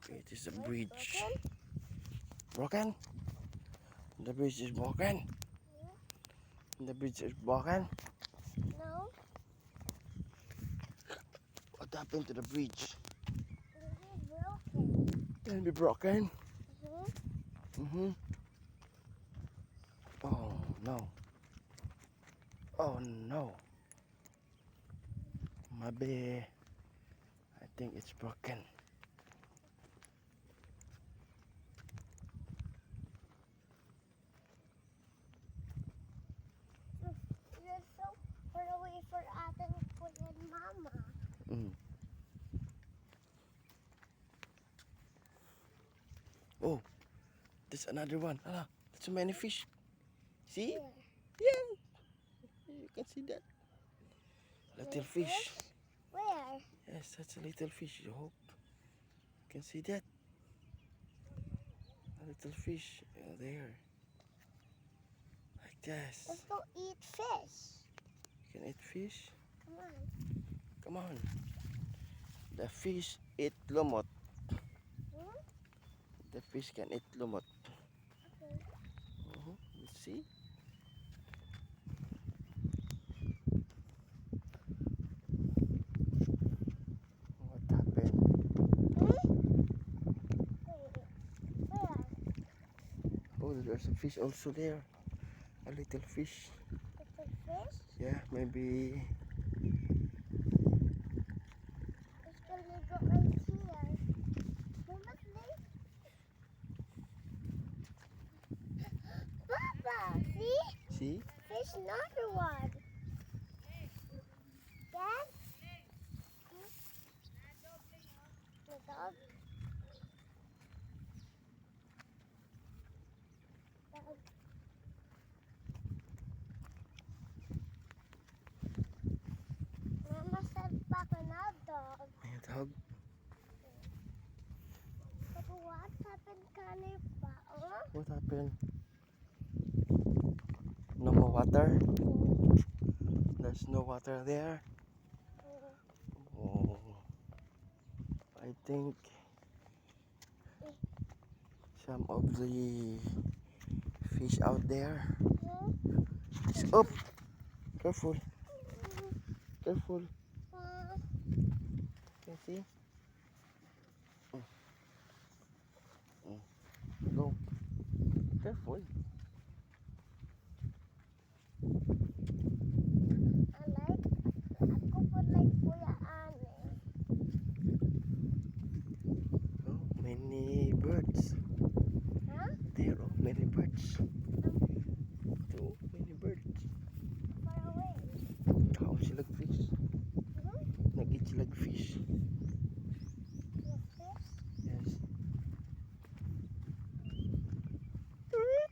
It is a bridge. Broken? The bridge is broken. The bridge is broken. No. What happened to the bridge? It is broken. Can it be broken? Mm-hmm. Oh no. Oh no. Maybe I think it's broken. You're so far away for Ate and Mama. Mm. Oh, there's another one. Ah, there's so many fish. See? Where? Yeah. You can see that. Little fish. Where? Yes, that's a little fish. I hope you can see that. A little fish there. Like this. Let's go eat fish. You can eat fish. Come on. Come on. The fish eat lumot. Hmm? The fish can eat lumot. Okay. You see? What happened? Where? Oh, there's a fish also there. A little fish. Little fish? Yeah, maybe. It's gonna go right here. Mama, please. Papa, see? See? Fish, another one. Dad? The dog? Dog. Mama said Papa, not dog. May dog. But what happened kanina? What happened? No more water? There's no water there. Oh, I think some of the fish out there is up. Careful, careful. Can you see? Go. Careful. Ako po like Kuya Ane. Oh, many birds. Huh? There are many birds. Oh, many birds. Far away. How sila fish? Nag-eat sila fish. The fish? Yes. Tweet.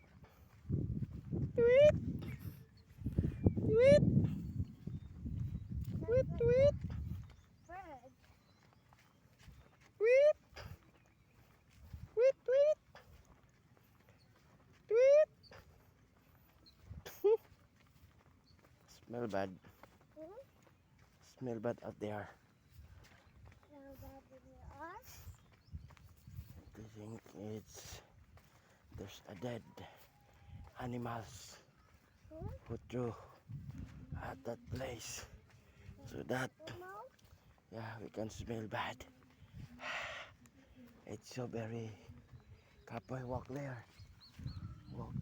Tweet. Tweet. Tweet. Bird. Tweet. Tweet. Tweet. Tweet. Smell bad. Smell bad out there. Now that in your arms. I think there's a dead animals who threw at that place. So that we can smell bad. It's so very cowboy walk there. Walk.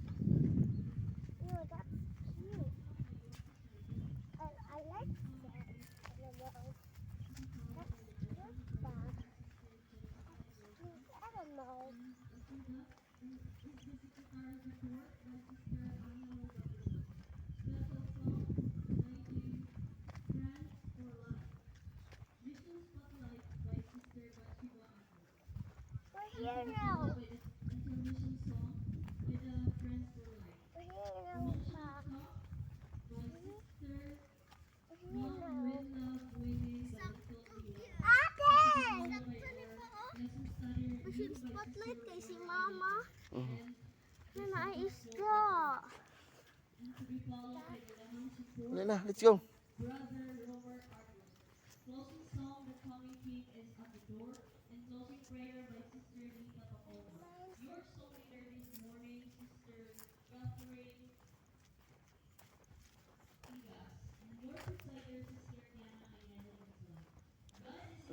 No, that's cute. I like that. That's cute, Bob. I don't know. We're here now. We're here now, Bob. Machine spotlight kay si Mama. Na naisda. Na, let's go.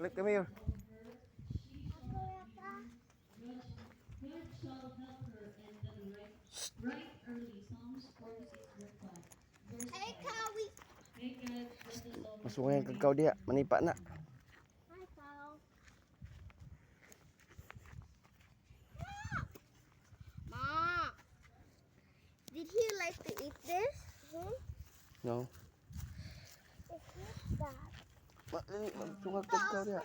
Look, come here. Ako yata. Ay, kawi. Masungay ang kakao dia. Manipa na. Ay, kaw. Ma, did he like to eat this? No. It's not that. Masungay ang kakao dia.